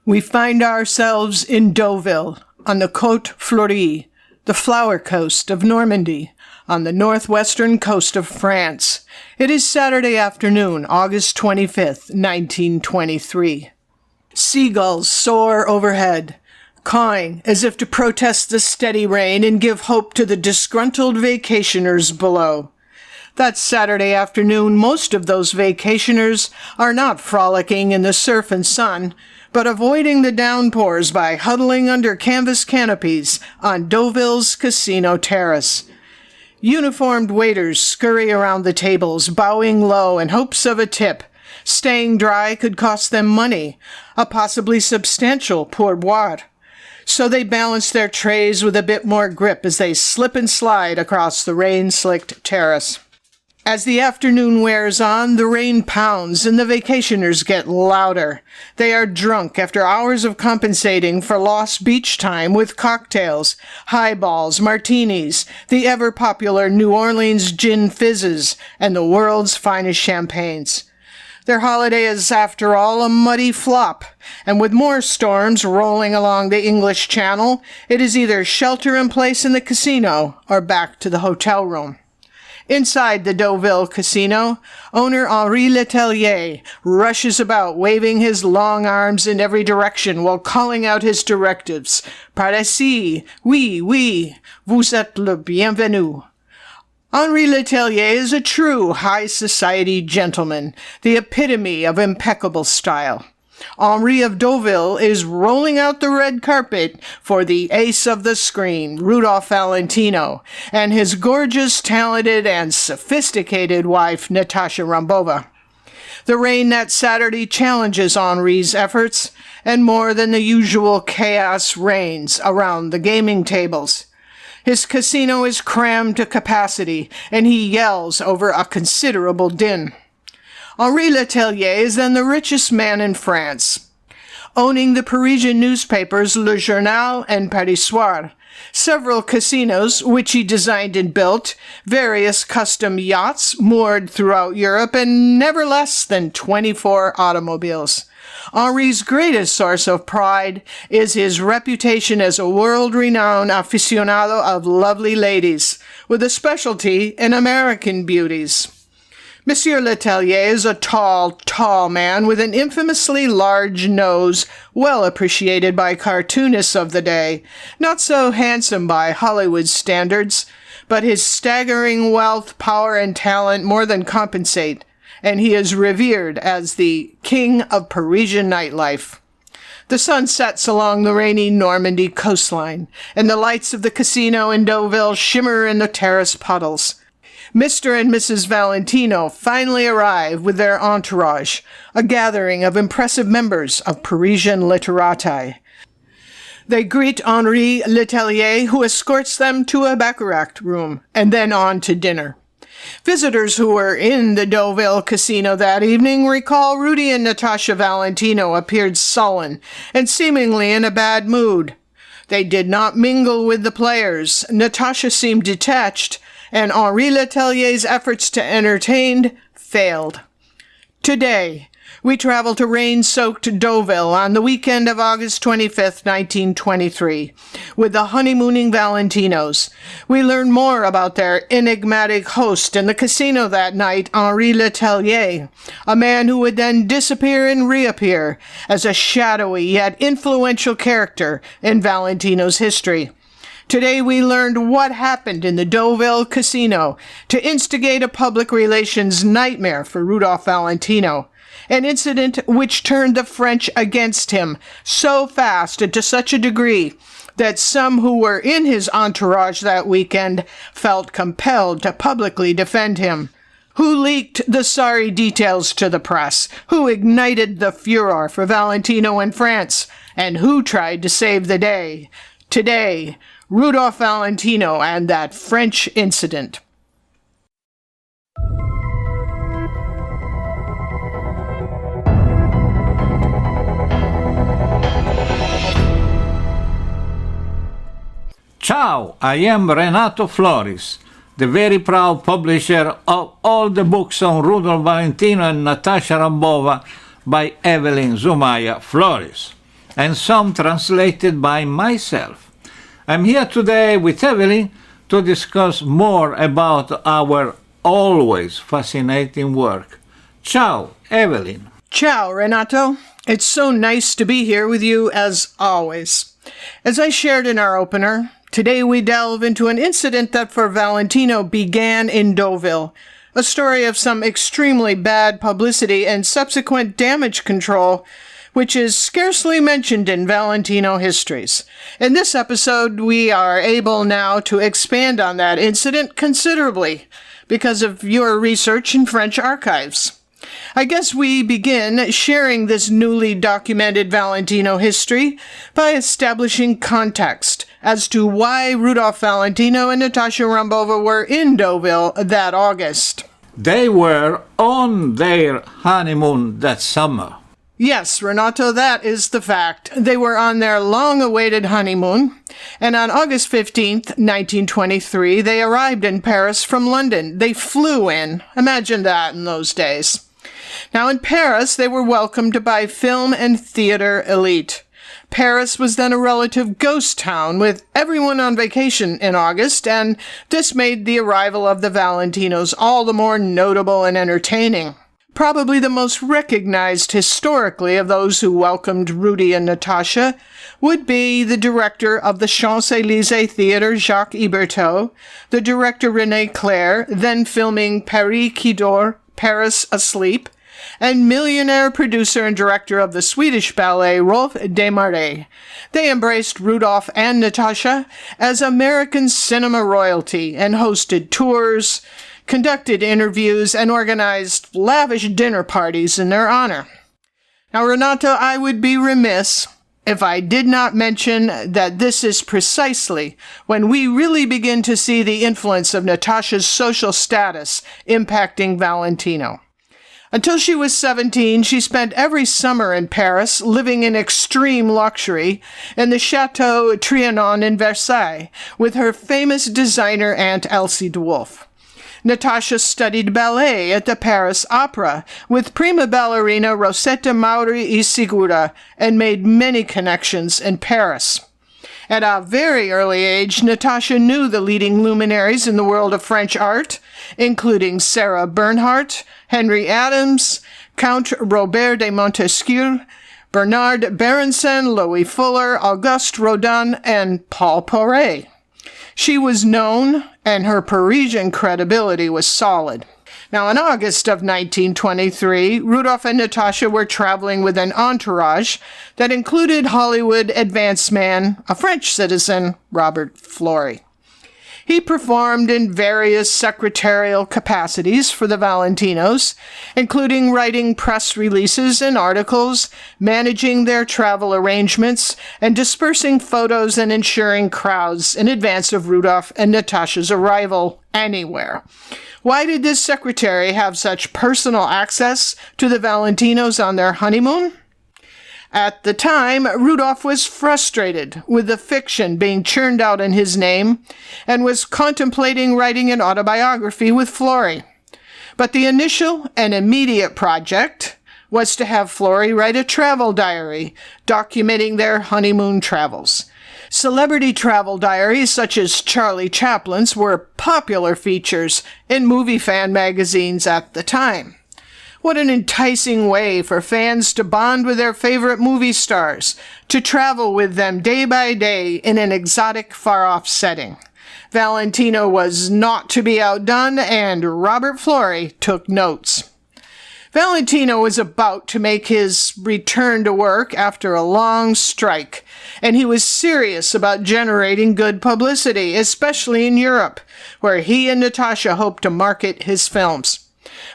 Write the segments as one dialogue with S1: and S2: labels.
S1: We find ourselves in Deauville, on the Côte Fleurie, the flower coast of Normandy, on the northwestern coast of France. It is Saturday afternoon, August 25th, 1923. Seagulls soar overhead, cawing as if to protest the steady rain and give hope to the disgruntled vacationers below. That Saturday afternoon, most of those vacationers are not frolicking in the surf and sun, but avoiding the downpours by huddling under canvas canopies on Deauville's casino terrace. Uniformed waiters scurry around the tables, bowing low in hopes of a tip. Staying dry could cost them money, a possibly substantial pourboire. So they balance their trays with a bit more grip as they slip and slide across the rain-slicked terrace. As the afternoon wears on, the rain pounds and the vacationers get louder. They are drunk after hours of compensating for lost beach time with cocktails, highballs, martinis, the ever-popular New Orleans gin fizzes, and the world's finest champagnes. Their holiday is, after all, a muddy flop, and with more storms rolling along the English Channel, it is either shelter in place in the casino or back to the hotel room. Inside the Deauville casino, owner Henri Letellier rushes about, waving his long arms in every direction while calling out his directives. Par ici, oui, oui, vous êtes le bienvenu. Henri Letellier is a true high society gentleman, the epitome of impeccable style. Henri of Deauville is rolling out the red carpet for the ace of the screen, Rudolph Valentino, and his gorgeous, talented, and sophisticated wife, Natasha Rambova. The rain that Saturday challenges Henri's efforts, and more than the usual chaos reigns around the gaming tables. His casino is crammed to capacity, and he yells over a considerable din. Henri Letellier is then the richest man in France, owning the Parisian newspapers Le Journal and Paris Soir, several casinos which he designed and built, various custom yachts moored throughout Europe, and never less than 24 automobiles. Henri's greatest source of pride is his reputation as a world-renowned aficionado of lovely ladies, with a specialty in American beauties. Monsieur Letellier is a tall man with an infamously large nose, well appreciated by cartoonists of the day, not so handsome by Hollywood standards, but his staggering wealth, power, and talent more than compensate, and he is revered as the king of Parisian nightlife. The sun sets along the rainy Normandy coastline, and the lights of the casino in Deauville shimmer in the terrace puddles. Mr. and Mrs. Valentino finally arrive with their entourage, a gathering of impressive members of Parisian literati. They greet Henri Letellier, who escorts them to a baccarat room, and then on to dinner. Visitors who were in the Deauville casino that evening recall Rudy and Natasha Valentino appeared sullen and seemingly in a bad mood. They did not mingle with the players. Natasha seemed detached, and Henri Letellier's efforts to entertain failed. Today, we travel to rain-soaked Deauville on the weekend of August 25th, 1923, with the honeymooning Valentinos. We learn more about their enigmatic host in the casino that night, Henri Letellier, a man who would then disappear and reappear as a shadowy yet influential character in Valentino's history. Today we learned what happened in the Deauville casino to instigate a public relations nightmare for Rudolph Valentino, an incident which turned the French against him so fast and to such a degree that some who were in his entourage that weekend felt compelled to publicly defend him. Who leaked the sorry details to the press? Who ignited the furor for Valentino in France? And who tried to save the day? Today, Rudolph Valentino and that French incident.
S2: Ciao, I am Renato Flores, the very proud publisher of all the books on Rudolph Valentino and Natasha Rambova by Evelyn Zumaya Flores. and some translated by myself. I'm here today with Evelyn to discuss more about our always fascinating work. Ciao, Evelyn.
S1: Ciao, Renato. It's so nice to be here with you as always. As I shared in our opener, today we delve into an incident that for Valentino began in Deauville, a story of some extremely bad publicity and subsequent damage control, which is scarcely mentioned in Valentino histories. In this episode, we are able now to expand on that incident considerably because of your research in French archives. I guess we begin sharing this newly documented Valentino history by establishing context as to why Rudolph Valentino and Natasha Rambova were in Deauville that August.
S2: They were on their honeymoon that summer.
S1: Yes, Renato, that is the fact. They were on their long-awaited honeymoon, and on August 15th, 1923, they arrived in Paris from London. They flew in. Imagine that in those days. Now, in Paris, they were welcomed by film and theater elite. Paris was then a relative ghost town with everyone on vacation in August, and this made the arrival of the Valentinos all the more notable and entertaining. Probably the most recognized historically of those who welcomed Rudy and Natasha would be the director of the Champs-Élysées Theatre, Jacques Hébertot, the director René Clair, then filming Paris qui dort, Paris Asleep, and millionaire producer and director of the Swedish ballet, Rolf Desmarais. They embraced Rudolph and Natasha as American cinema royalty and hosted tours, conducted interviews, and organized lavish dinner parties in their honor. Now, Renato, I would be remiss if I did not mention that this is precisely when we really begin to see the influence of Natasha's social status impacting Valentino. Until she was 17, she spent every summer in Paris, living in extreme luxury in the Chateau Trianon in Versailles, with her famous designer aunt Elsie de Wolfe. Natasha studied ballet at the Paris Opera with prima ballerina Rosetta Mauri y Segura and made many connections in Paris. At a very early age, Natasha knew the leading luminaries in the world of French art, including Sarah Bernhardt, Henry Adams, Count Robert de Montesquieu, Bernard Berenson, Louis Fuller, Auguste Rodin, and Paul Poiret. She was known, and her Parisian credibility was solid. Now, in August of 1923, Rudolph and Natasha were traveling with an entourage that included Hollywood advance man, a French citizen, Robert Fleury. He performed in various secretarial capacities for the Valentinos, including writing press releases and articles, managing their travel arrangements, and dispersing photos and ensuring crowds in advance of Rudolph and Natasha's arrival anywhere. Why did this secretary have such personal access to the Valentinos on their honeymoon? At the time, Rudolph was frustrated with the fiction being churned out in his name and was contemplating writing an autobiography with Fleury. But the initial and immediate project was to have Fleury write a travel diary documenting their honeymoon travels. Celebrity travel diaries such as Charlie Chaplin's were popular features in movie fan magazines at the time. What an enticing way for fans to bond with their favorite movie stars, to travel with them day by day in an exotic, far-off setting. Valentino was not to be outdone, and Robert Fleury took notes. Valentino was about to make his return to work after a long strike, and he was serious about generating good publicity, especially in Europe, where he and Natasha hoped to market his films.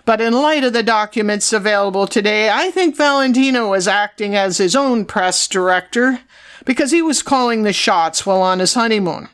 S1: But in light of the documents available today, I think Valentino was acting as his own press director because he was calling the shots while on his honeymoon.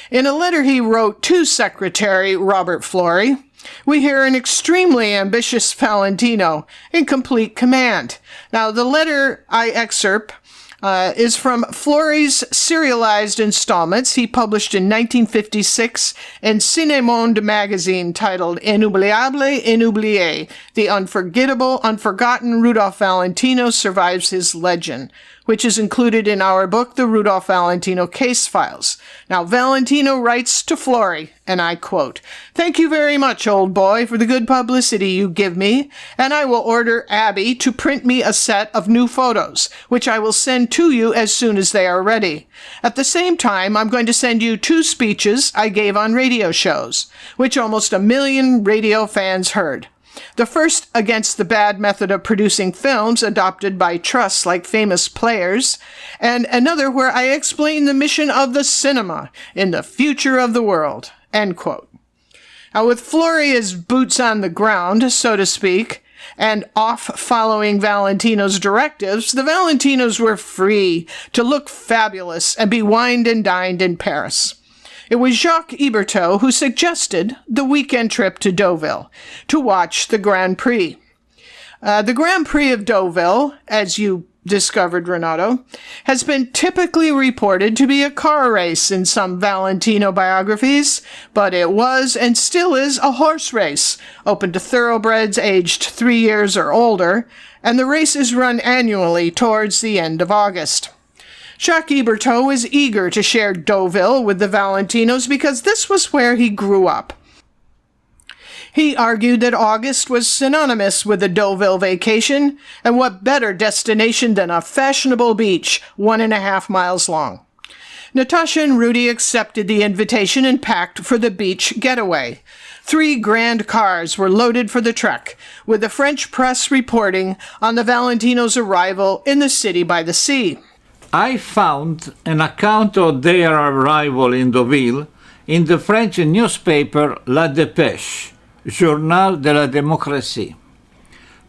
S1: In a letter he wrote to Secretary Robert Fleury, we hear an extremely ambitious Valentino in complete command. Now, the letter I excerpt is from Fleury's serialized installments he published in 1956 in Ciné-Monde magazine titled Inoubliable Inoublié, The Unforgettable, Unforgotten Rudolph Valentino Survives His Legend, which is included in our book, The Rudolph Valentino Case Files. Now, Valentino writes to Florey, and I quote, "Thank you very much, old boy, for the good publicity you give me, and I will order Abby to print me a set of new photos, which I will send to you as soon as they are ready. At the same time, I'm going to send you 2 speeches I gave on radio shows, which almost 1 million radio fans heard. The first against the bad method of producing films adopted by trusts like famous players, and another where I explain the mission of the cinema in the future of the world." End quote. Now, with Florey as boots on the ground, so to speak, and off following Valentino's directives, the Valentinos were free to look fabulous and be wined and dined in Paris. It was Jacques Hebertot who suggested the weekend trip to Deauville to watch the Grand Prix. The Grand Prix of Deauville, as you discovered, Renato, has been typically reported to be a car race in some Valentino biographies, but it was and still is a horse race, open to thoroughbreds aged 3 years or older, and the race is run annually towards the end of August. Jacques Hebertot was eager to share Deauville with the Valentinos because this was where he grew up. He argued that August was synonymous with the Deauville vacation, and what better destination than a fashionable beach 1.5 miles long. Natasha and Rudy accepted the invitation and packed for the beach getaway. 3 grand cars were loaded for the trek, with the French press reporting on the Valentinos' arrival in the city by the sea.
S2: I found an account of their arrival in Deauville in the French newspaper La Dépêche, Journal de la Démocratie,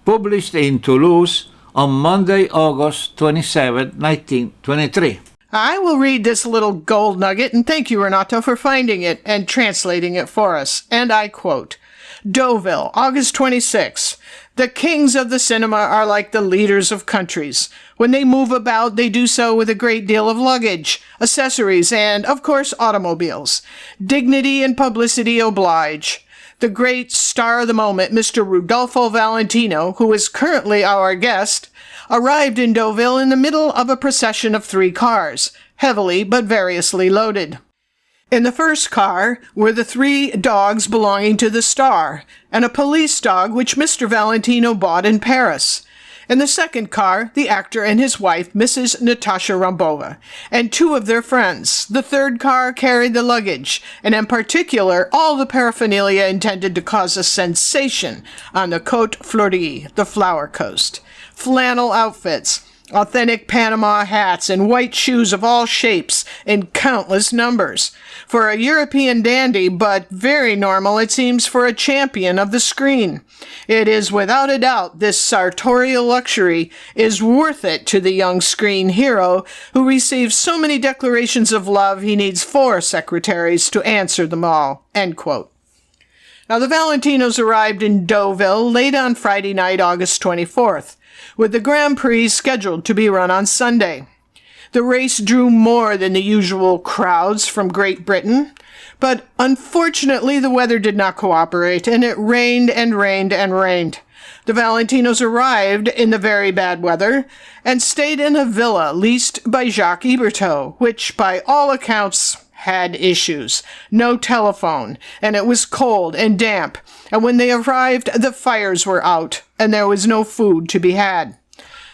S2: published in Toulouse on Monday, August 27, 1923.
S1: I will read this little gold nugget, and thank you, Renato, for finding it and translating it for us. And I quote, "Deauville, August 26. The kings of the cinema are like the leaders of countries. When they move about, they do so with a great deal of luggage, accessories, and, of course, automobiles. Dignity and publicity oblige. The great star of the moment, Mr. Rudolpho Valentino, who is currently our guest, arrived in Deauville in the middle of a procession of 3 cars, heavily but variously loaded. In the first car were the 3 dogs belonging to the star, and a police dog which Mr. Valentino bought in Paris. In the second car, the actor and his wife, Mrs. Natasha Rambova, and 2 of their friends. The third car carried the luggage, and in particular, all the paraphernalia intended to cause a sensation on the Côte Fleurie, the Flower Coast. Flannel outfits, authentic Panama hats, and white shoes of all shapes in countless numbers. For a European dandy, but very normal, it seems, for a champion of the screen. It is without a doubt this sartorial luxury is worth it to the young screen hero who receives so many declarations of love he needs 4 secretaries to answer them all." End quote. Now, the Valentinos arrived in Deauville late on Friday night, August 24th, with the Grand Prix scheduled to be run on Sunday. The race drew more than the usual crowds from Great Britain, but unfortunately the weather did not cooperate, and it rained and rained and rained. The Valentinos arrived in the very bad weather and stayed in a villa leased by Jacques Hebertot, which by all accounts had issues. No telephone, and it was cold and damp, and when they arrived the fires were out, and there was no food to be had.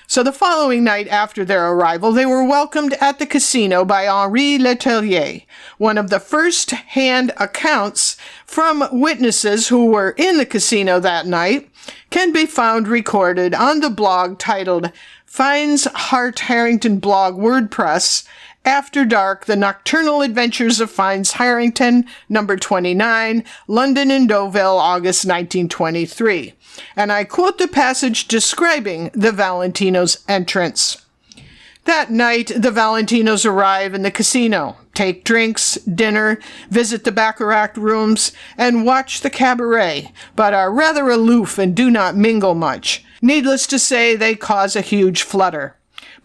S1: So the following night after their arrival, they were welcomed at the casino by Henri Letellier. One of the first-hand accounts from witnesses who were in the casino that night can be found recorded on the blog titled Fiennes Hart Harrington Blog WordPress, After Dark, The Nocturnal Adventures of Fiennes Harrington, number 29, London and Deauville, August 1923. And I quote the passage describing the Valentinos' entrance. That night, the Valentinos arrive in the casino, take drinks, dinner, visit the baccarat rooms, and watch the cabaret, but are rather aloof and do not mingle much. Needless to say, they cause a huge flutter.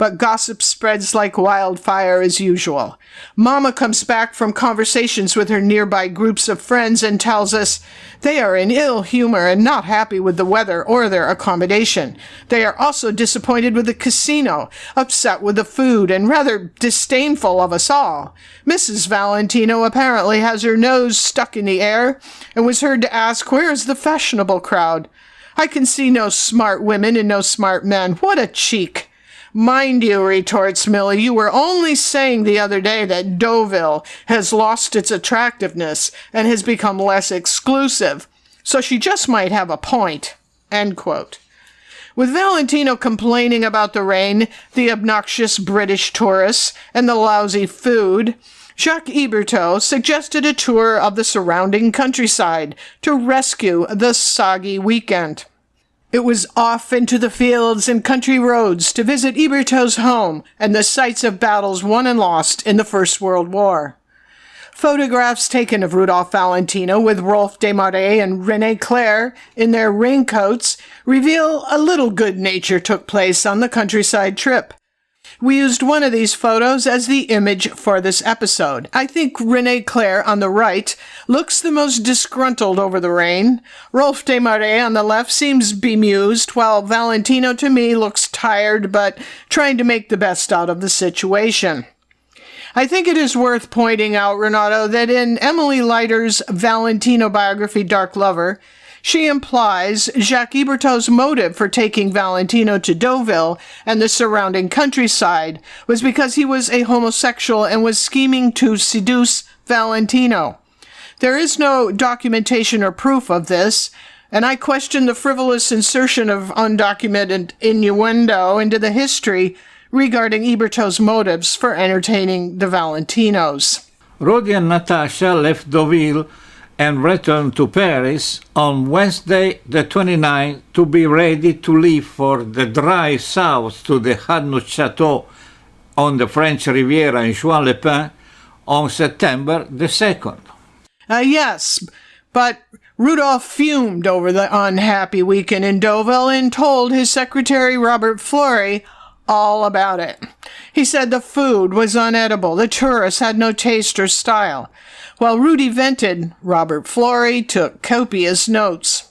S1: but gossip spreads like wildfire as usual. Mama comes back from conversations with her nearby groups of friends and tells us they are in ill humor and not happy with the weather or their accommodation. They are also disappointed with the casino, upset with the food, and rather disdainful of us all. Mrs. Valentino apparently has her nose stuck in the air and was heard to ask, "Where is the fashionable crowd? I can see no smart women and no smart men. What a cheek!" "Mind you," retorts Millie, "you were only saying the other day that Deauville has lost its attractiveness and has become less exclusive, so she just might have a point." End quote. With Valentino complaining about the rain, the obnoxious British tourists, and the lousy food, Jacques Hébertot suggested a tour of the surrounding countryside to rescue the soggy weekend. It was off into the fields and country roads to visit Hébertot's home and the sites of battles won and lost in the First World War. Photographs taken of Rudolph Valentino with Rolf Desmarais and René Clair in their raincoats reveal a little good nature took place on the countryside trip. We used one of these photos as the image for this episode. I think René Clair on the right looks the most disgruntled over the rain. Rolf Desmarais on the left seems bemused, while Valentino to me looks tired but trying to make the best out of the situation. I think it is worth pointing out, Renato, that in Emily Leiter's Valentino biography Dark Lover, she implies Jacques Hébertot's motive for taking Valentino to Deauville and the surrounding countryside was because he was a homosexual and was scheming to seduce Valentino. There is no documentation or proof of this, and I question the frivolous insertion of undocumented innuendo into the history regarding Hébertot's motives for entertaining the Valentinos.
S2: Rudy and Natasha left Deauville and returned to Paris on Wednesday the 29th to be ready to leave for the drive south to the Hadnut Chateau on the French Riviera in Juan-les-Pins on September the 2nd.
S1: Yes, but Rudolph fumed over the unhappy weekend in Deauville and told his secretary Robert Fleury all about it. He said the food was unedible, the tourists had no taste or style. While Rudy vented, Robert Fleury took copious notes.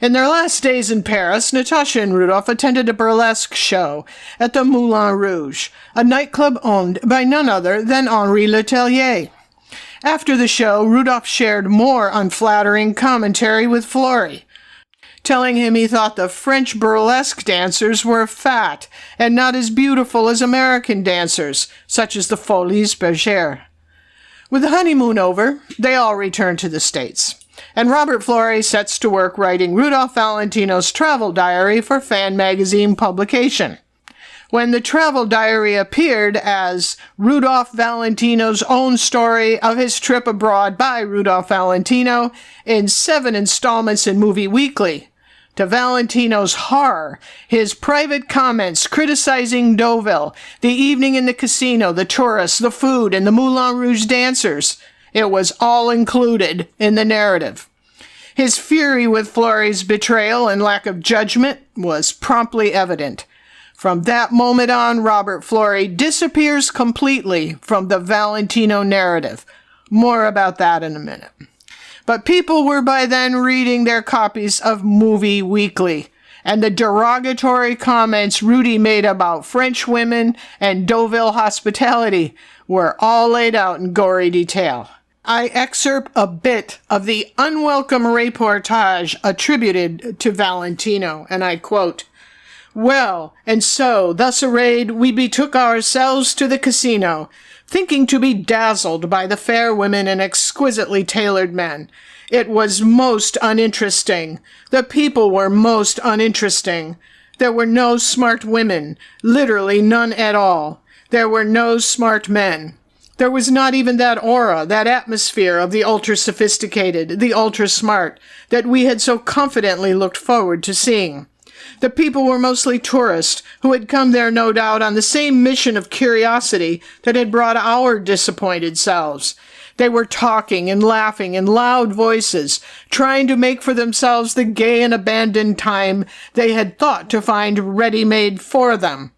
S1: In their last days in Paris, Natasha and Rudolph attended a burlesque show at the Moulin Rouge, a nightclub owned by none other than Henri Letellier. After the show, Rudolph shared more unflattering commentary with Fleury, telling him he thought the French burlesque dancers were fat and not as beautiful as American dancers, such as the Folies Bergère. With the honeymoon over, they all returned to the States, and Robert Fleury sets to work writing Rudolph Valentino's travel diary for fan magazine publication. When the travel diary appeared as Rudolph Valentino's own story of his trip abroad by Rudolph Valentino in 7 installments in Movie Weekly, to Valentino's horror, his private comments criticizing Deauville, the evening in the casino, the tourists, the food, and the Moulin Rouge dancers, it was all included in the narrative. His fury with Fleury's betrayal and lack of judgment was promptly evident. From that moment on, Robert Fleury disappears completely from the Valentino narrative. More about that in a minute. But people were by then reading their copies of Movie Weekly, and the derogatory comments Rudy made about French women and Deauville hospitality were all laid out in gory detail. I excerpt a bit of the unwelcome reportage attributed to Valentino, and I quote, "Well, and so, thus arrayed, we betook ourselves to the casino, thinking to be dazzled by the fair women and exquisitely tailored men. It was most uninteresting. The people were most uninteresting. There were no smart women, literally none at all. There were no smart men. There was not even that aura, that atmosphere of the ultra-sophisticated, the ultra-smart, that we had so confidently looked forward to seeing. The people were mostly tourists, who had come there no doubt on the same mission of curiosity that had brought our disappointed selves. They were talking and laughing in loud voices, trying to make for themselves the gay and abandoned time they had thought to find ready-made for them.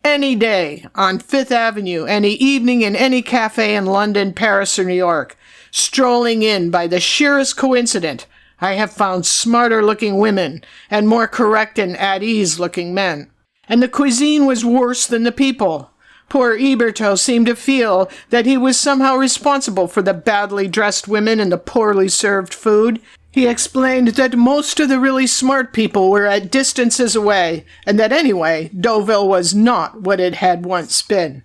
S1: Any day on Fifth Avenue, any evening in any cafe in London, Paris, or New York, strolling in by the sheerest coincidence, I have found smarter-looking women and more correct and at-ease-looking men. And the cuisine was worse than the people. Poor Eberto seemed to feel that he was somehow responsible for the badly dressed women and the poorly served food. He explained that most of the really smart people were at distances away, and that anyway, Deauville was not what it had once been.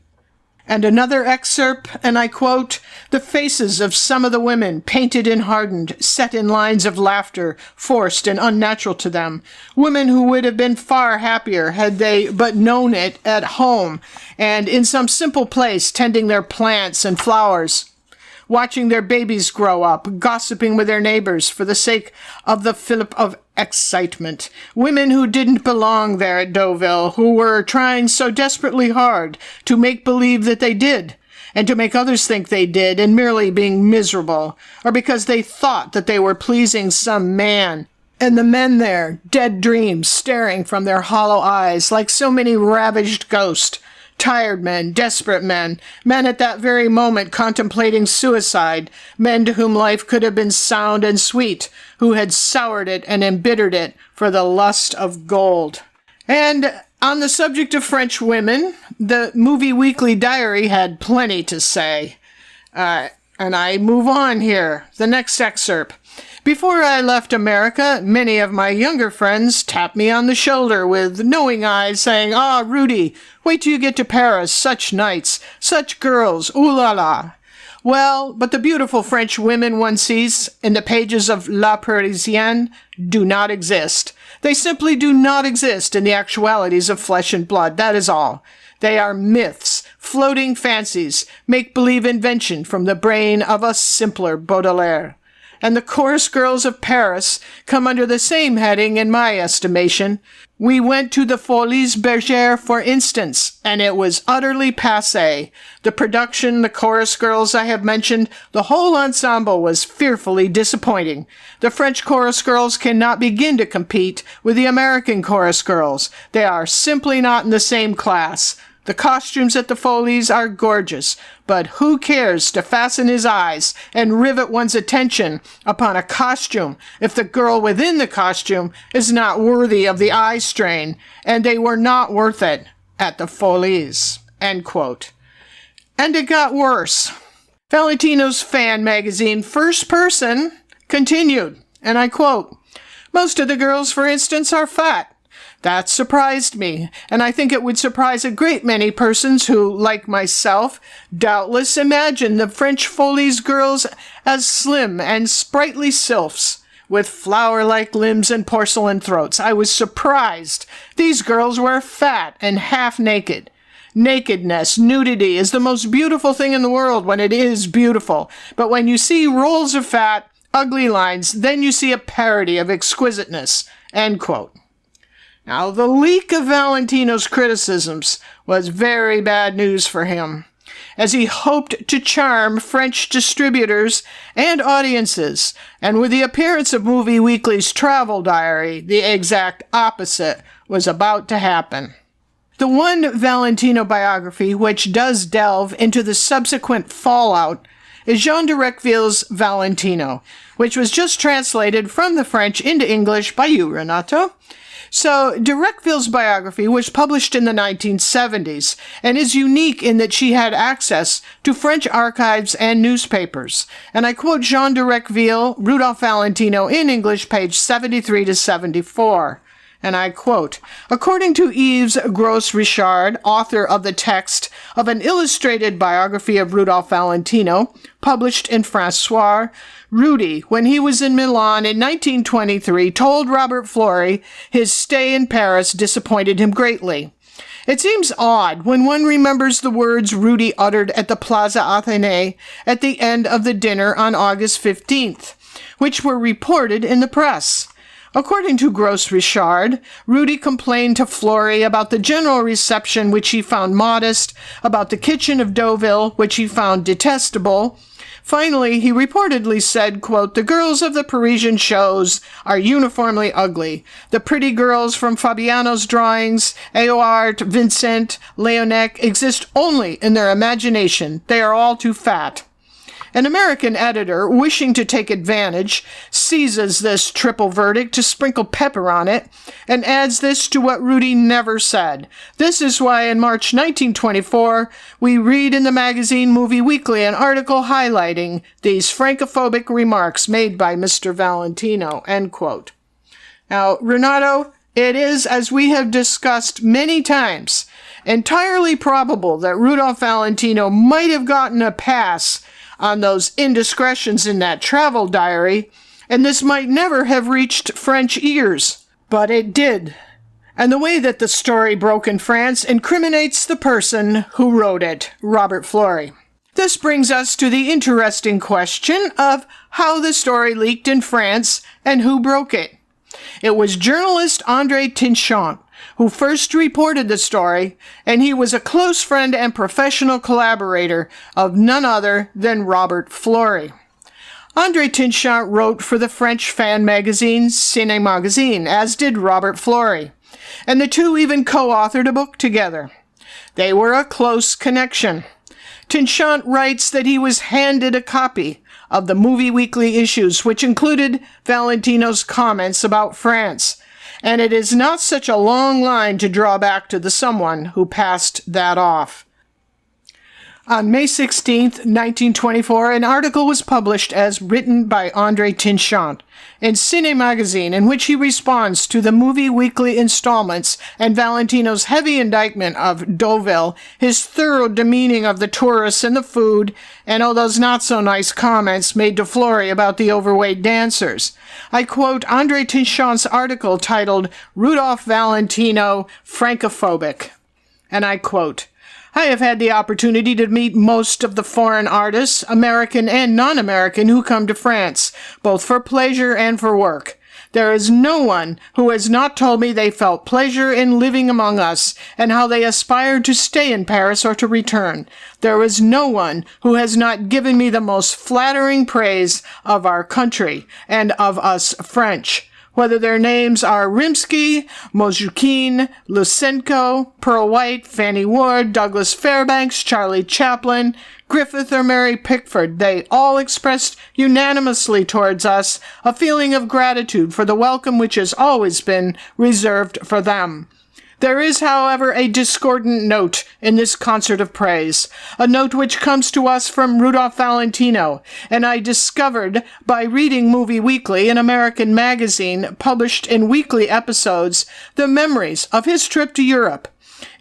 S1: And another excerpt, and I quote, "The faces of some of the women, painted and hardened, set in lines of laughter, forced and unnatural to them. Women who would have been far happier had they but known it at home, and in some simple place tending their plants and flowers, watching their babies grow up, gossiping with their neighbors for the sake of the fillip of excitement. Women who didn't belong there at Deauville, who were trying so desperately hard to make believe that they did, and to make others think they did, and merely being miserable, or because they thought that they were pleasing some man. And the men there, dead dreams staring from their hollow eyes like so many ravaged ghosts. Tired men, desperate men, men at that very moment contemplating suicide, men to whom life could have been sound and sweet, who had soured it and embittered it for the lust of gold." And on the subject of French women, the Movie Weekly Diary had plenty to say. And I move on here. The next excerpt. "Before I left America, many of my younger friends tapped me on the shoulder with knowing eyes, saying, 'Ah, Rudy, wait till you get to Paris, such nights, such girls, ooh la la.' Well, but the beautiful French women one sees in the pages of La Parisienne do not exist. They simply do not exist in the actualities of flesh and blood, that is all. They are myths, floating fancies, make-believe invention from the brain of a simpler Baudelaire. And the chorus girls of Paris come under the same heading in my estimation. We went to the Folies Bergères, for instance, and it was utterly passé. The production, the chorus girls I have mentioned, the whole ensemble was fearfully disappointing. The French chorus girls cannot begin to compete with the American chorus girls. They are simply not in the same class. The costumes at the Folies are gorgeous, but who cares to fasten his eyes and rivet one's attention upon a costume if the girl within the costume is not worthy of the eye strain, and they were not worth it at the Folies." End quote. And it got worse. Valentino's fan magazine First Person continued, and I quote, "Most of the girls, for instance, are fat. That surprised me, and I think it would surprise a great many persons who, like myself, doubtless imagine the French Folies girls as slim and sprightly sylphs, with flower-like limbs and porcelain throats. I was surprised. These girls were fat and half-naked. Nakedness, nudity, is the most beautiful thing in the world when it is beautiful, but when you see rolls of fat, ugly lines, then you see a parody of exquisiteness." End quote. Now, the leak of Valentino's criticisms was very bad news for him, as he hoped to charm French distributors and audiences, and with the appearance of Movie Weekly's travel diary, the exact opposite was about to happen. The one Valentino biography which does delve into the subsequent fallout is Jean de Recville's Valentino, which was just translated from the French into English by you, Renato. So, de Recville's biography was published in the 1970s and is unique in that she had access to French archives and newspapers. And I quote Jean de Recville, Rudolph Valentino in English, page 73 to 74. And I quote, "According to Yves Gros-Richard, author of the text of an illustrated biography of Rudolph Valentino, published in François, Rudy, when he was in Milan in 1923, told Robert Fleury his stay in Paris disappointed him greatly. It seems odd when one remembers the words Rudy uttered at the Plaza Athénée at the end of the dinner on August 15th, which were reported in the press. According to Gros-Richard, Rudy complained to Fleury about the general reception, which he found modest, about the kitchen of Deauville, which he found detestable. Finally, he reportedly said, quote, "The girls of the Parisian shows are uniformly ugly. The pretty girls from Fabiano's drawings, Eouart, Vincent, Leonec, exist only in their imagination. They are all too fat." An American editor, wishing to take advantage, seizes this triple verdict to sprinkle pepper on it, and adds this to what Rudy never said. This is why in March 1924, we read in the magazine Movie Weekly an article highlighting these francophobic remarks made by Mr. Valentino, end quote. Now, Renato, it is, as we have discussed many times, entirely probable that Rudolph Valentino might have gotten a pass on those indiscretions in that travel diary, and this might never have reached French ears. But it did. And the way that the story broke in France incriminates the person who wrote it, Robert Fleury. This brings us to the interesting question of how the story leaked in France and who broke it. It was journalist André Tinchant who first reported the story, and he was a close friend and professional collaborator of none other than Robert Fleury. André Tinchant wrote for the French fan magazine Ciné Magazine, as did Robert Fleury, and the two even co-authored a book together. They were a close connection. Tinchant writes that he was handed a copy of the Movie Weekly issues, which included Valentino's comments about France, and it is not such a long line to draw back to the someone who passed that off. On May 16, 1924, an article was published as written by André Tinchant in Ciné Magazine, in which he responds to the Movie Weekly installments and Valentino's heavy indictment of Deauville, his thorough demeaning of the tourists and the food, and all those not-so-nice comments made to Fleury about the overweight dancers. I quote André Tinchant's article titled "Rudolph Valentino Francophobic," and I quote, "I have had the opportunity to meet most of the foreign artists, American and non-American, who come to France, both for pleasure and for work. There is no one who has not told me they felt pleasure in living among us, and how they aspired to stay in Paris or to return. There is no one who has not given me the most flattering praise of our country and of us French. Whether their names are Rimsky, Mozhukin, Lusenko, Pearl White, Fanny Ward, Douglas Fairbanks, Charlie Chaplin, Griffith, or Mary Pickford, they all expressed unanimously towards us a feeling of gratitude for the welcome which has always been reserved for them. There is, however, a discordant note in this concert of praise, a note which comes to us from Rudolph Valentino, and I discovered by reading Movie Weekly, an American magazine published in weekly episodes, the memories of his trip to Europe.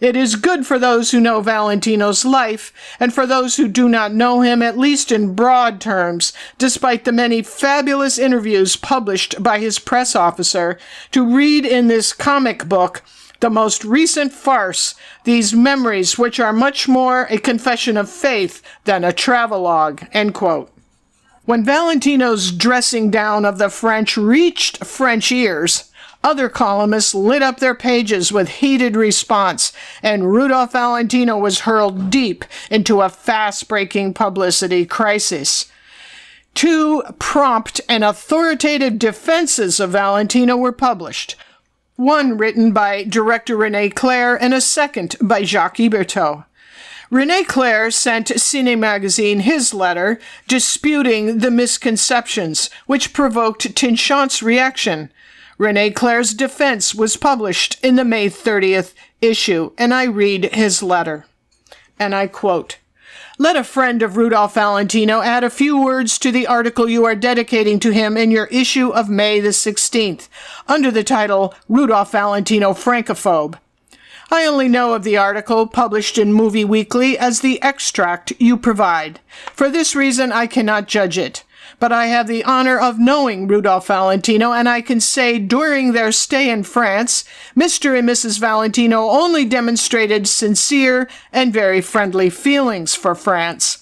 S1: It is good for those who know Valentino's life, and for those who do not know him, at least in broad terms, despite the many fabulous interviews published by his press officer, to read in this comic book the most recent farce, these memories which are much more a confession of faith than a travelogue, end quote. When Valentino's dressing down of the French reached French ears, other columnists lit up their pages with heated response, and Rudolph Valentino was hurled deep into a fast-breaking publicity crisis. Two prompt and authoritative defenses of Valentino were published, one written by director René Clair and a second by Jacques Hebertot. René Clair sent Ciné Magazine his letter disputing the misconceptions, which provoked Tinchant's reaction. René Clair's defense was published in the May 30th issue, and I read his letter. And I quote, "Let a friend of Rudolph Valentino add a few words to the article you are dedicating to him in your issue of May the 16th, under the title Rudolph Valentino Francophobe. I only know of the article published in Movie Weekly as the extract you provide. For this reason, I cannot judge it. But I have the honor of knowing Rudolph Valentino, and I can say during their stay in France, Mr. and Mrs. Valentino only demonstrated sincere and very friendly feelings for France.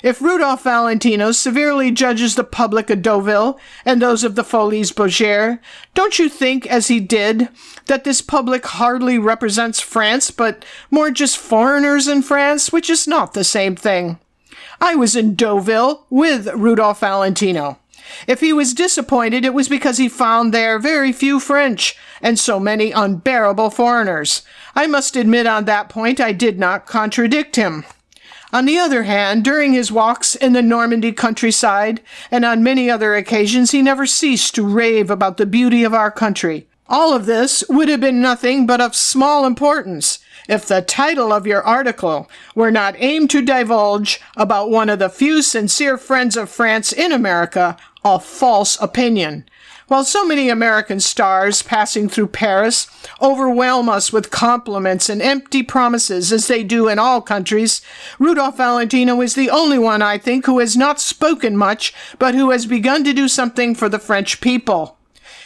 S1: If Rudolph Valentino severely judges the public of Deauville and those of the Folies Bergère, don't you think, as he did, that this public hardly represents France, but more just foreigners in France, which is not the same thing? I was in Deauville with Rudolph Valentino. If he was disappointed, it was because he found there very few French and so many unbearable foreigners. I must admit on that point I did not contradict him. On the other hand, during his walks in the Normandy countryside and on many other occasions, he never ceased to rave about the beauty of our country. All of this would have been nothing but of small importance if the title of your article were not aimed to divulge about one of the few sincere friends of France in America a false opinion. While so many American stars passing through Paris overwhelm us with compliments and empty promises as they do in all countries, Rudolph Valentino is the only one, I think, who has not spoken much, but who has begun to do something for the French people.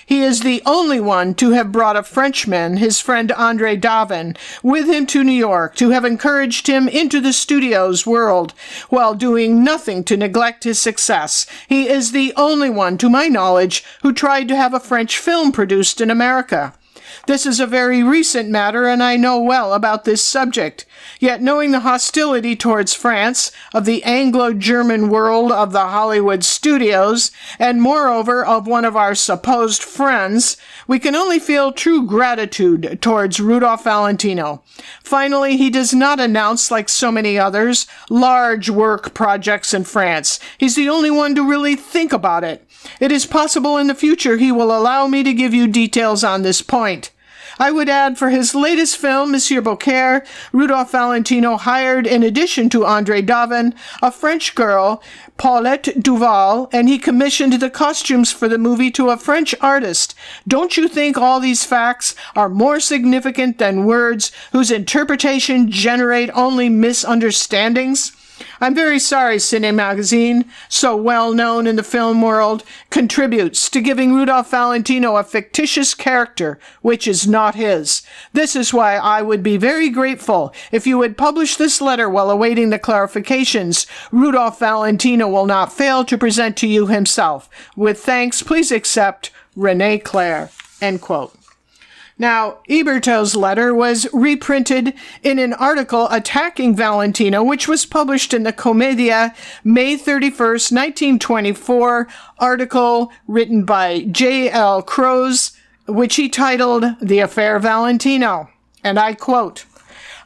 S1: He is the only one to have brought a Frenchman, his friend André Davin, with him to New York, to have encouraged him into the studios world, while doing nothing to neglect his success. He is the only one, to my knowledge, who tried to have a French film produced in America. This is a very recent matter, and I know well about this subject. Yet knowing the hostility towards France of the Anglo-German world of the Hollywood studios, and moreover of one of our supposed friends, we can only feel true gratitude towards Rudolph Valentino. Finally, he does not announce, like so many others, large work projects in France. He's the only one to really think about it. It is possible in the future he will allow me to give you details on this point. I would add, for his latest film, Monsieur Beaucaire, Rudolph Valentino hired, in addition to André Davin, a French girl, Paulette Duval, and he commissioned the costumes for the movie to a French artist. Don't you think all these facts are more significant than words whose interpretation generate only misunderstandings? I'm very sorry Cine Magazine, so well known in the film world, contributes to giving Rudolph Valentino a fictitious character which is not his. This is why I would be very grateful if you would publish this letter while awaiting the clarifications Rudolph Valentino will not fail to present to you himself. With thanks, please accept, René Clair. End quote. Now, Heberteau's letter was reprinted in an article attacking Valentino, which was published in the Commedia, May 31st, 1924, article written by J.L. Croze, which he titled The Affair Valentino. And I quote,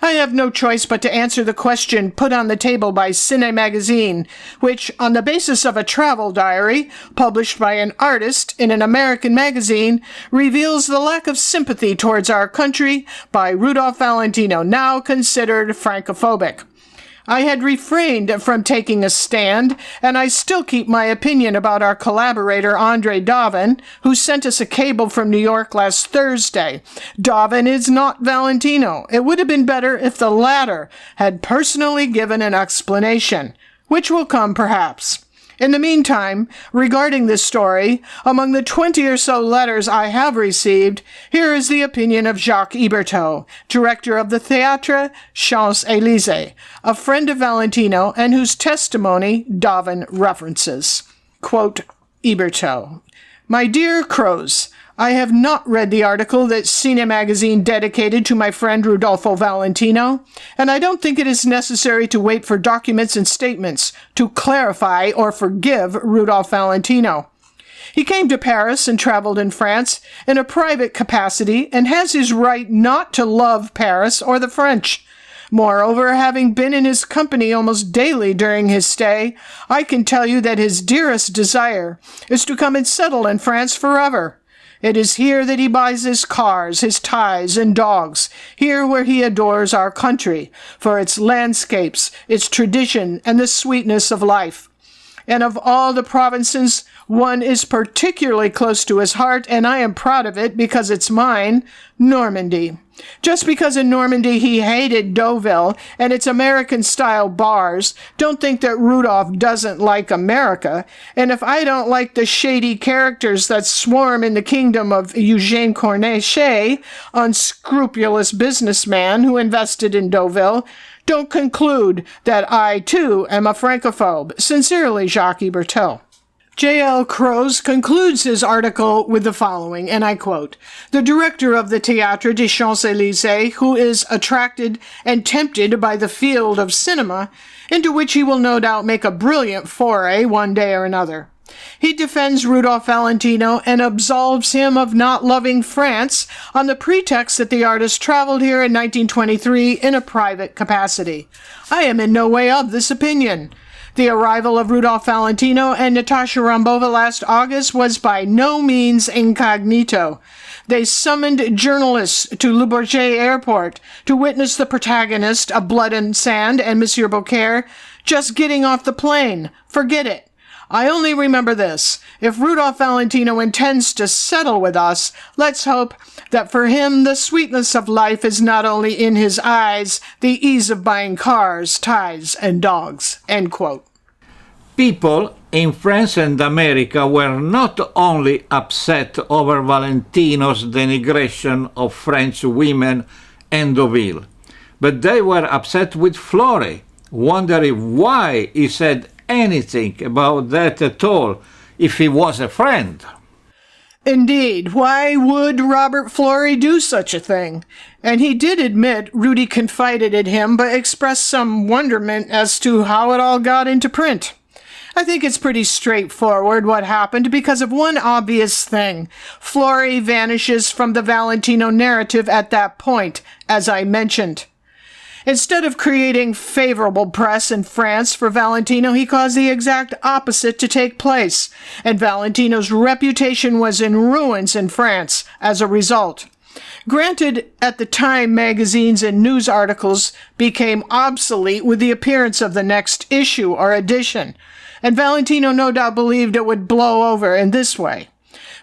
S1: I have no choice but to answer the question put on the table by Cine Magazine, which, on the basis of a travel diary published by an artist in an American magazine, reveals the lack of sympathy towards our country by Rudolph Valentino, now considered francophobic. I had refrained from taking a stand, and I still keep my opinion about our collaborator André Davin, who sent us a cable from New York last Thursday. Davin is not Valentino. It would have been better if the latter had personally given an explanation, which will come perhaps. In the meantime, regarding this story, among the 20 or so letters I have received, here is the opinion of Jacques Heberteau, director of the Théâtre Champs-Élysées, a friend of Valentino, and whose testimony Davin references. Quote, Heberteau, My dear Croze, I have not read the article that Cine Magazine dedicated to my friend Rudolfo Valentino, and I don't think it is necessary to wait for documents and statements to clarify or forgive Rudolph Valentino. He came to Paris and traveled in France in a private capacity and has his right not to love Paris or the French. Moreover, having been in his company almost daily during his stay, I can tell you that his dearest desire is to come and settle in France forever. It is here that he buys his cars, his ties, and dogs, here where he adores our country, for its landscapes, its tradition, and the sweetness of life. And of all the provinces, one is particularly close to his heart, and I am proud of it because it's mine, Normandy. Just because in Normandy he hated Deauville and its American-style bars, don't think that Rudolph doesn't like America. And if I don't like the shady characters that swarm in the kingdom of Eugène Cornechet, unscrupulous businessman who invested in Deauville, don't conclude that I, too, am a francophobe. Sincerely, Jacques Heberteau. J.L. Croze concludes his article with the following, and I quote, "The director of the Théâtre des Champs-Élysées, who is attracted and tempted by the field of cinema, into which he will no doubt make a brilliant foray one day or another. He defends Rudolph Valentino and absolves him of not loving France on the pretext that the artist traveled here in 1923 in a private capacity. I am in no way of this opinion. The arrival of Rudolph Valentino and Natasha Rambova last August was by no means incognito. They summoned journalists to Le Bourget Airport to witness the protagonist of Blood and Sand and Monsieur Beaucaire just getting off the plane. Forget it. I only remember this. If Rudolph Valentino intends to settle with us, let's hope that for him the sweetness of life is not only in his eyes, the ease of buying cars, ties, and dogs." End quote.
S2: People in France and America were not only upset over Valentino's denigration of French women and Deauville, but they were upset with Fleury, wondering why he said anything about that at all if he was a friend.
S1: Indeed, why would Robert Fleury do such a thing? And he did admit Rudy confided in him, but expressed some wonderment as to how it all got into print. I think it's pretty straightforward what happened because of one obvious thing. Fleury vanishes from the Valentino narrative at that point, as I mentioned. Instead of creating favorable press in France for Valentino, he caused the exact opposite to take place, and Valentino's reputation was in ruins in France as a result. Granted, at the time, magazines and news articles became obsolete with the appearance of the next issue or edition, and Valentino no doubt believed it would blow over in this way.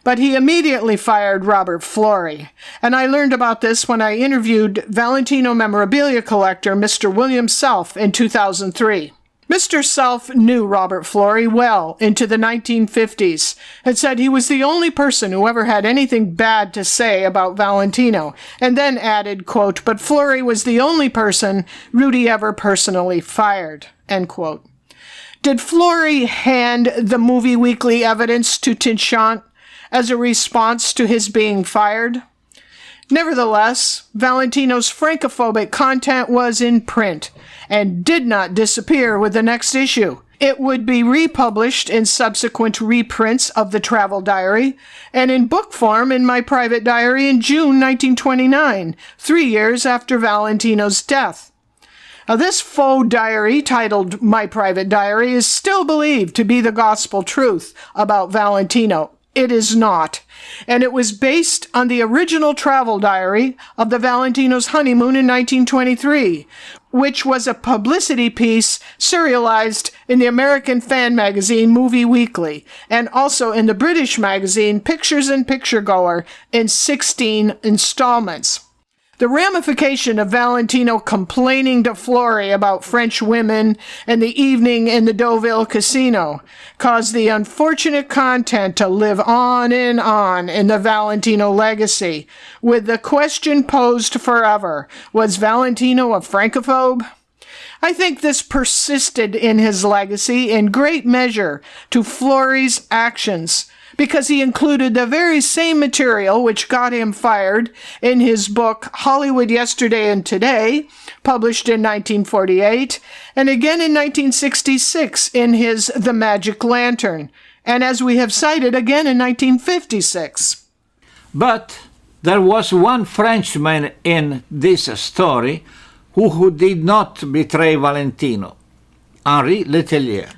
S1: But he immediately fired Robert Fleury, and I learned about this when I interviewed Valentino memorabilia collector Mr. William Self in 2003. Mr. Self knew Robert Fleury well into the 1950s and said he was the only person who ever had anything bad to say about Valentino, and then added, quote, "But Fleury was the only person Rudy ever personally fired," end quote. Did Fleury hand the Movie Weekly evidence to Tinchant as a response to his being fired? Nevertheless, Valentino's francophobic content was in print and did not disappear with the next issue. It would be republished in subsequent reprints of the travel diary and in book form in my private diary in June 1929, 3 years after Valentino's death. Now, this faux diary, titled My Private Diary, is still believed to be the gospel truth about Valentino. It is not, and it was based on the original travel diary of the Valentino's honeymoon in 1923, which was a publicity piece serialized in the American fan magazine Movie Weekly, and also in the British magazine Pictures and Picture Goer in 16 installments. The ramification of Valentino complaining to Fleury about French women and the evening in the Deauville casino caused the unfortunate content to live on in the Valentino legacy, with the question posed forever, was Valentino a francophobe? I think this persisted in his legacy in great measure to Fleury's actions, because he included the very same material which got him fired in his book Hollywood Yesterday and Today, published in 1948, and again in 1966 in his The Magic Lantern, and as we have cited, again in 1956.
S2: But there was one Frenchman in this story who did not betray Valentino, Henri Letellier.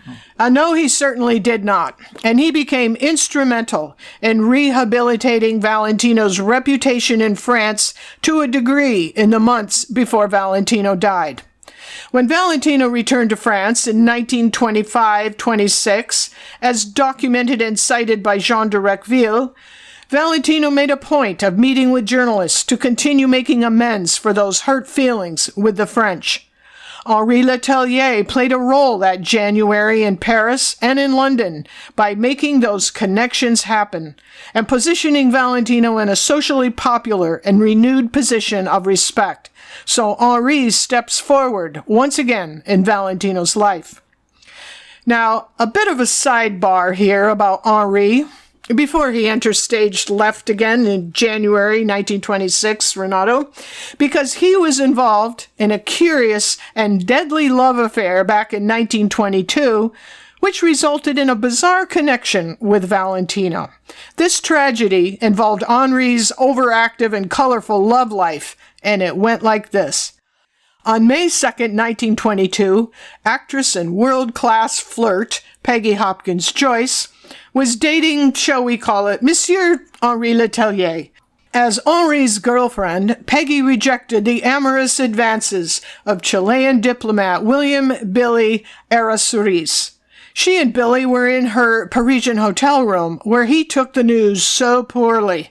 S1: No, he certainly did not, and he became instrumental in rehabilitating Valentino's reputation in France to a degree in the months before Valentino died. When Valentino returned to France in 1925-26, as documented and cited by Jean de Recqueville, Valentino made a point of meeting with journalists to continue making amends for those hurt feelings with the French. Henri Letellier played a role that January in Paris and in London by making those connections happen and positioning Valentino in a socially popular and renewed position of respect. So Henri steps forward once again in Valentino's life. Now, a bit of a sidebar here about Henri. Before he enters stage left again in January 1926, Renato, because he was involved in a curious and deadly love affair back in 1922, which resulted in a bizarre connection with Valentino. This tragedy involved Henri's overactive and colorful love life, and it went like this. On May 2nd, 1922, actress and world-class flirt Peggy Hopkins Joyce was dating, shall we call it, Monsieur Henri Letellier. As Henri's girlfriend, Peggy rejected the amorous advances of Chilean diplomat William Billy Errázuriz. She and Billy were in her Parisian hotel room, where he took the news so poorly.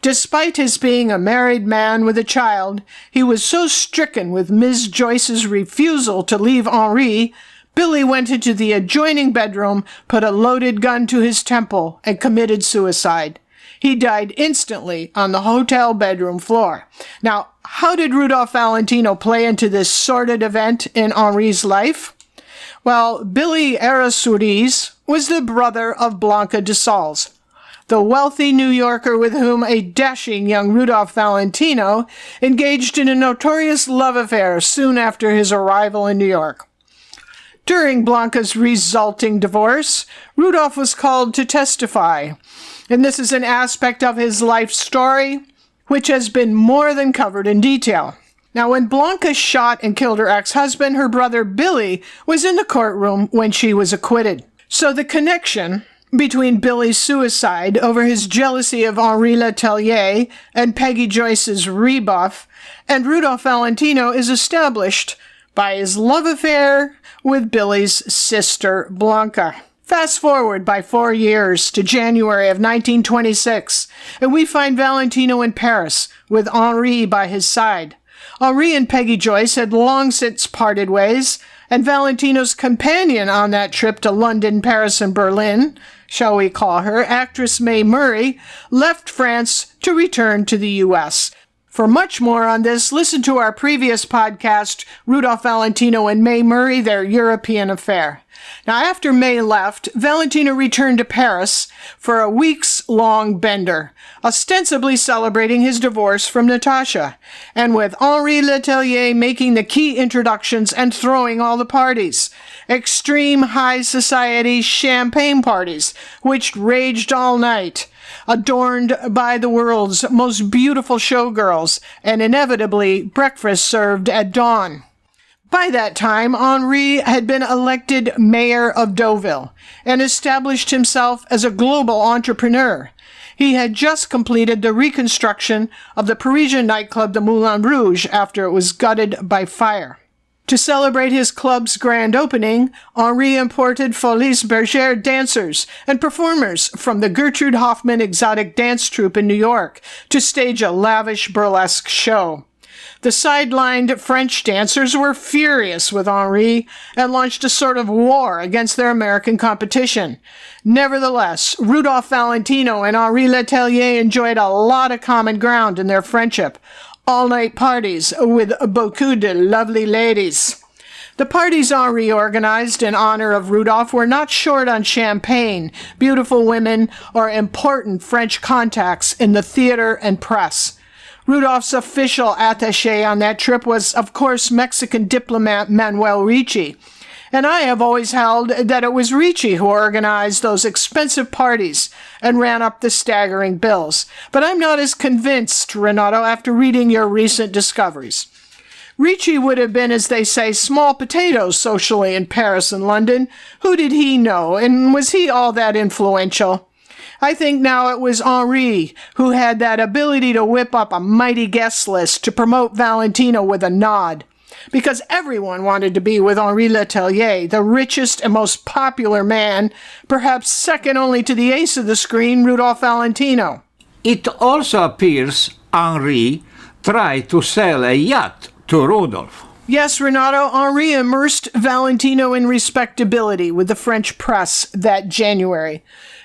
S1: Despite his being a married man with a child, he was so stricken with Ms. Joyce's refusal to leave Henri, Billy went into the adjoining bedroom, put a loaded gun to his temple, and committed suicide. He died instantly on the hotel bedroom floor. Now, how did Rudolph Valentino play into this sordid event in Henri's life? Well, Billy Errázuriz was the brother of Blanca de Sales, the wealthy New Yorker with whom a dashing young Rudolph Valentino engaged in a notorious love affair soon after his arrival in New York. During Blanca's resulting divorce, Rudolph was called to testify, and this is an aspect of his life story which has been more than covered in detail. Now, when Blanca shot and killed her ex-husband, her brother Billy was in the courtroom when she was acquitted. So the connection between Billy's suicide over his jealousy of Henri Letellier and Peggy Joyce's rebuff and Rudolph Valentino is established by his love affair with Billy's sister, Blanca. Fast forward by 4 years to January of 1926, and we find Valentino in Paris with Henri by his side. Henri and Peggy Joyce had long since parted ways, and Valentino's companion on that trip to London, Paris, and Berlin, shall we call her, actress Mae Murray, left France to return to the U.S. For much more on this, listen to our previous podcast, Rudolph Valentino and Mae Murray, Their European Affair. Now, after Mae left, Valentino returned to Paris for a weeks-long bender, ostensibly celebrating his divorce from Natasha, and with Henri Letellier making the key introductions and throwing all the parties. Extreme high society champagne parties, which raged all night, adorned by the world's most beautiful showgirls, and inevitably breakfast served at dawn. By that time, Henri had been elected mayor of Deauville and established himself as a global entrepreneur. He had just completed the reconstruction of the Parisian nightclub the Moulin Rouge after it was gutted by fire. To celebrate his club's grand opening, Henri imported Folies Bergère dancers and performers from the Gertrude Hoffman Exotic Dance Troupe in New York to stage a lavish burlesque show. The sidelined French dancers were furious with Henri and launched a sort of war against their American competition. Nevertheless, Rudolph Valentino and Henri Letellier enjoyed a lot of common ground in their friendship. All-night parties with beaucoup de lovely ladies. The parties Henri organized in honor of Rudolph were not short on champagne, beautiful women, or important French contacts in the theater and press. Rudolph's official attaché on that trip was, of course, Mexican diplomat Manuel Ricci, and I have always held that it was Ricci who organized those expensive parties and ran up the staggering bills. But I'm not as convinced, Renato, after reading your recent discoveries. Ricci would have been, as they say, small potatoes socially in Paris and London. Who did he know, and was he all that influential? I think now it was Henri who had that ability to whip up a mighty guest list to promote Valentino with a nod, because everyone wanted to be with Henri Letellier, the richest and most popular man, perhaps second only to the ace of the screen, Rudolph Valentino.
S2: It also appears Henri tried to sell a yacht to Rudolph.
S1: Yes, Renato, Henri immersed Valentino in respectability with the French press that January.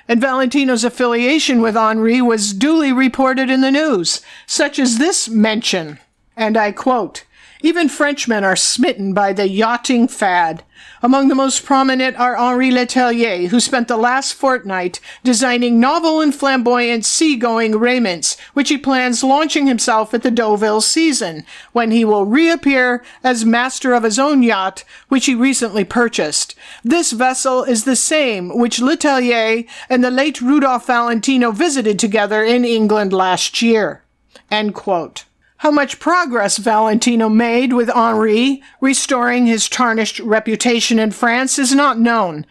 S1: And Valentino's affiliation with Henri was duly reported in the news, such as this mention, and I quote, "Even Frenchmen are smitten by the yachting fad. Among the most prominent are Henri Letellier, who spent the last fortnight designing novel and flamboyant seagoing raiments, which he plans launching himself at the Deauville season, when he will reappear as master of his own yacht, which he recently purchased. This vessel is the same which Letellier and the late Rudolph Valentino visited together in England last year." End quote. How much progress Valentino made with Henri, restoring his tarnished reputation in France, is not known.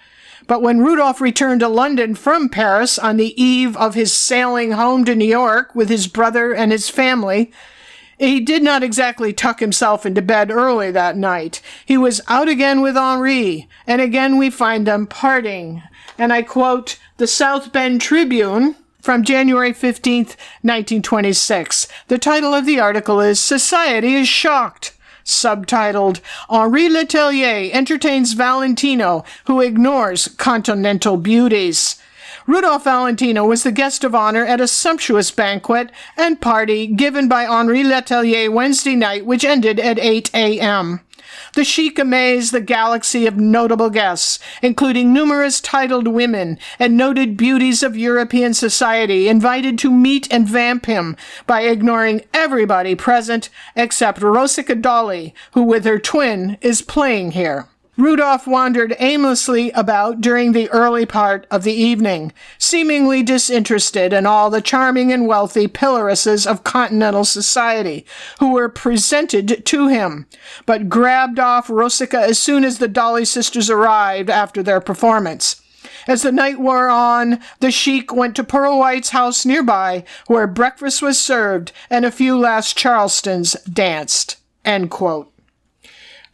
S1: But when Rudolph returned to London from Paris on the eve of his sailing home to New York with his brother and his family, he did not exactly tuck himself into bed early that night. He was out again with Henri, and again we find them parting. And I quote the South Bend Tribune from January 15th, 1926. The title of the article is "Society is Shocked," subtitled, "Henri Letellier entertains Valentino, who ignores continental beauties." Rudolph Valentino was the guest of honor at a sumptuous banquet and party given by Henri Letellier Wednesday night, which ended at 8 a.m. The chic amazed the galaxy of notable guests, including numerous titled women and noted beauties of European society, invited to meet and vamp him by ignoring everybody present except Rosica Dolly, who with her twin is playing here. Rudolph wandered aimlessly about during the early part of the evening, seemingly disinterested in all the charming and wealthy pillaresses of continental society who were presented to him, but grabbed off Rosica as soon as the Dolly sisters arrived after their performance. As the night wore on, the Sheik went to Pearl White's house nearby, where breakfast was served and a few last Charlestons danced. End quote.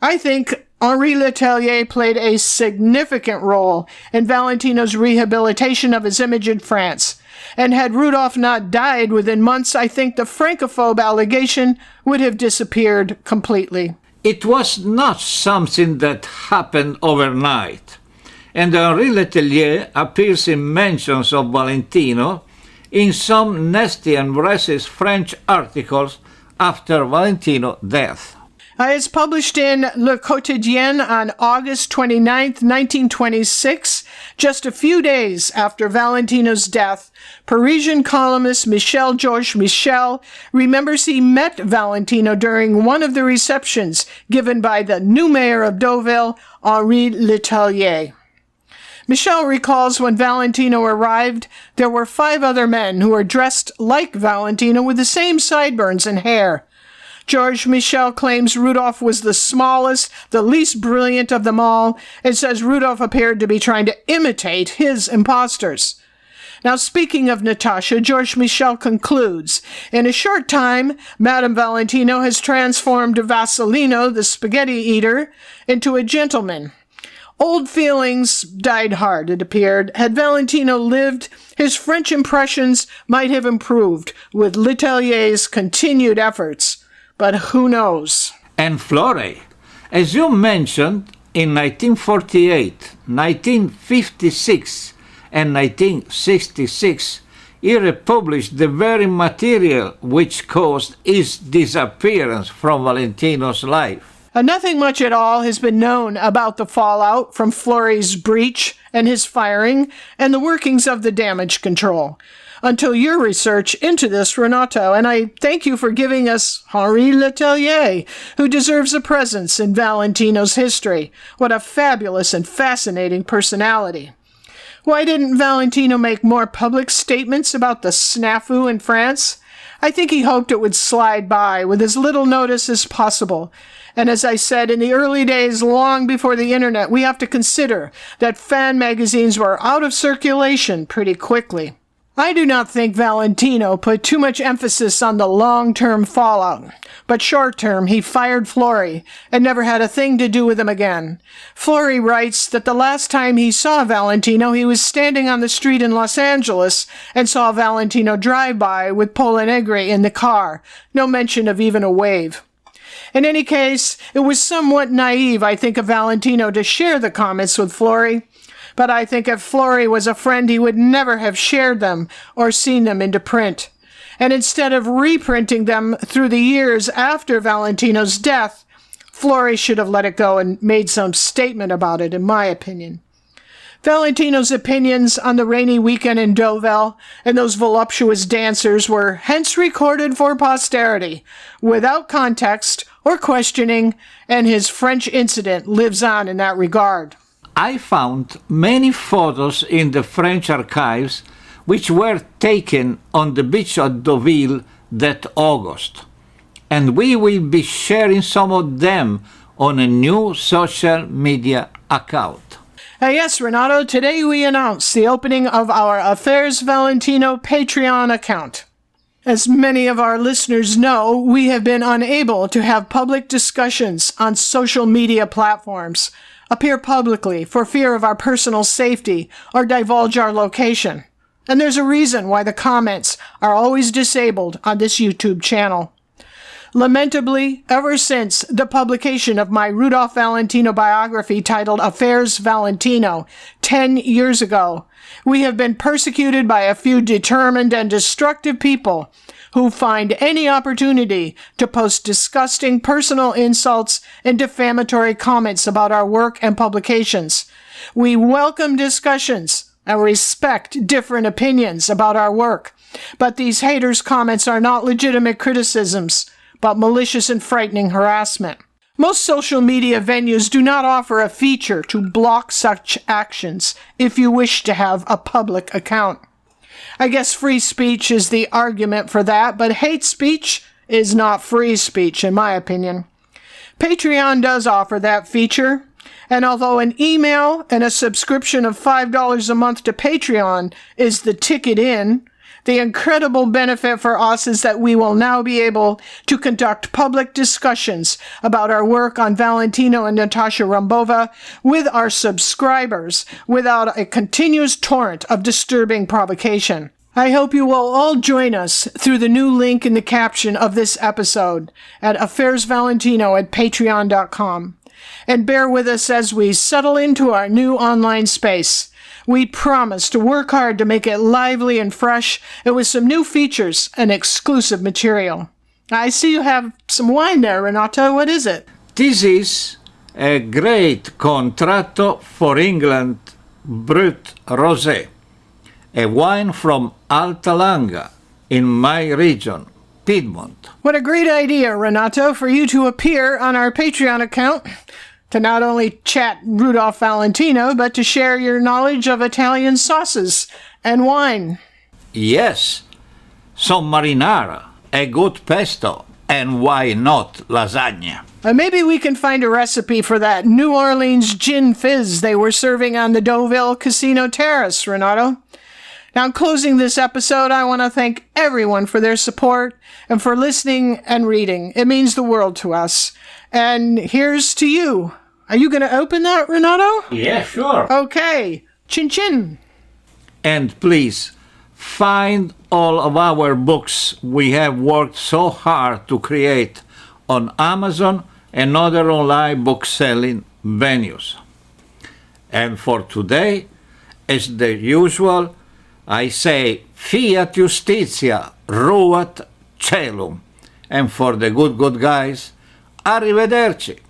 S1: I think Henri Letellier played a significant role in Valentino's rehabilitation of his image in France, and had Rudolph not died within months, I think the francophobe allegation would have disappeared completely.
S2: It was not something that happened overnight, and Henri Letellier appears in mentions of Valentino in some nasty and racist French articles after Valentino's death.
S1: It's published in Le Quotidien on August 29, 1926, just a few days after Valentino's death. Parisian columnist Michel-Georges Michel remembers he met Valentino during one of the receptions given by the new mayor of Deauville, Henri Letellier. Michel recalls when Valentino arrived, there were 5 other men who were dressed like Valentino with the same sideburns and hair. Georges Michel claims Rudolph was the smallest, the least brilliant of them all, and says Rudolph appeared to be trying to imitate his impostors. Now, speaking of Natasha, Georges Michel concludes, in a short time, Madame Valentino has transformed Vassalino, the spaghetti eater, into a gentleman. Old feelings died hard, it appeared. Had Valentino lived, his French impressions might have improved with Letellier's continued efforts. But who knows?
S2: And Flore, as you mentioned, in 1948, 1956, and 1966, he republished the very material which caused his disappearance from Valentino's life.
S1: Nothing much at all has been known about the fallout from Flory's breach and his firing and the workings of the damage control until your research into this, Renato, and I thank you for giving us Henri Letellier, who deserves a presence in Valentino's history. What a fabulous and fascinating personality. Why didn't Valentino make more public statements about the snafu in France? I think he hoped it would slide by with as little notice as possible. And as I said, in the early days, long before the internet, we have to consider that fan magazines were out of circulation pretty quickly. I do not think Valentino put too much emphasis on the long-term fallout, but short-term he fired Flory and never had a thing to do with him again. Flory writes that the last time he saw Valentino, he was standing on the street in Los Angeles and saw Valentino drive by with Paula Negri in the car. No mention of even a wave. In any case, it was somewhat naive, I think, of Valentino to share the comments with Flory. But I think if Flory was a friend, he would never have shared them or seen them into print. And instead of reprinting them through the years after Valentino's death, Florey should have let it go and made some statement about it, in my opinion. Valentino's opinions on the rainy weekend in Deauville and those voluptuous dancers were hence recorded for posterity, without context or questioning, and his French incident lives on in that regard.
S2: I found many photos in the French archives which were taken on the beach of Deauville that August, and we will be sharing some of them on a new social media account.
S1: Yes, Renato, today we announce the opening of our Affairs Valentino Patreon account. As many of our listeners know, we have been unable to have public discussions on social media platforms, appear publicly for fear of our personal safety, or divulge our location. And there's a reason why the comments are always disabled on this YouTube channel. Lamentably, ever since the publication of my Rudolph Valentino biography titled Affairs Valentino 10 years ago, we have been persecuted by a few determined and destructive people who find any opportunity to post disgusting personal insults and defamatory comments about our work and publications. We welcome discussions and respect different opinions about our work, but these haters' comments are not legitimate criticisms, but malicious and frightening harassment. Most social media venues do not offer a feature to block such actions if you wish to have a public account. I guess free speech is the argument for that, but hate speech is not free speech, in my opinion. Patreon does offer that feature, and although an email and a subscription of $5 a month to Patreon is the ticket in, the incredible benefit for us is that we will now be able to conduct public discussions about our work on Valentino and Natasha Rambova with our subscribers without a continuous torrent of disturbing provocation. I hope you will all join us through the new link in the caption of this episode at affairsvalentino@patreon.com. And bear with us as we settle into our new online space. We promise to work hard to make it lively and fresh and with some new features and exclusive material. I see you have some wine there, Renato. What is it?
S2: This is a great Contratto for England Brut Rosé, a wine from Alta Langa in my region, Piedmont.
S1: What a great idea, Renato, for you to appear on our Patreon account to not only chat Rudolph Valentino, but to share your knowledge of Italian sauces and wine.
S2: Yes, some marinara, a good pesto, and why not lasagna?
S1: Maybe we can find a recipe for that New Orleans gin fizz they were serving on the Deauville Casino Terrace, Renato. Now, in closing this episode, I want to thank everyone for their support and for listening and reading. It means the world to us. And here's to you. Are you going to open that, Renato?
S2: Yeah, sure.
S1: Okay. Chin chin.
S2: And please, find all of our books we have worked so hard to create on Amazon and other online book-selling venues. And for today, as the usual, I say, Fiat Justitia, Ruat Celum. And for the good guys, Arrivederci.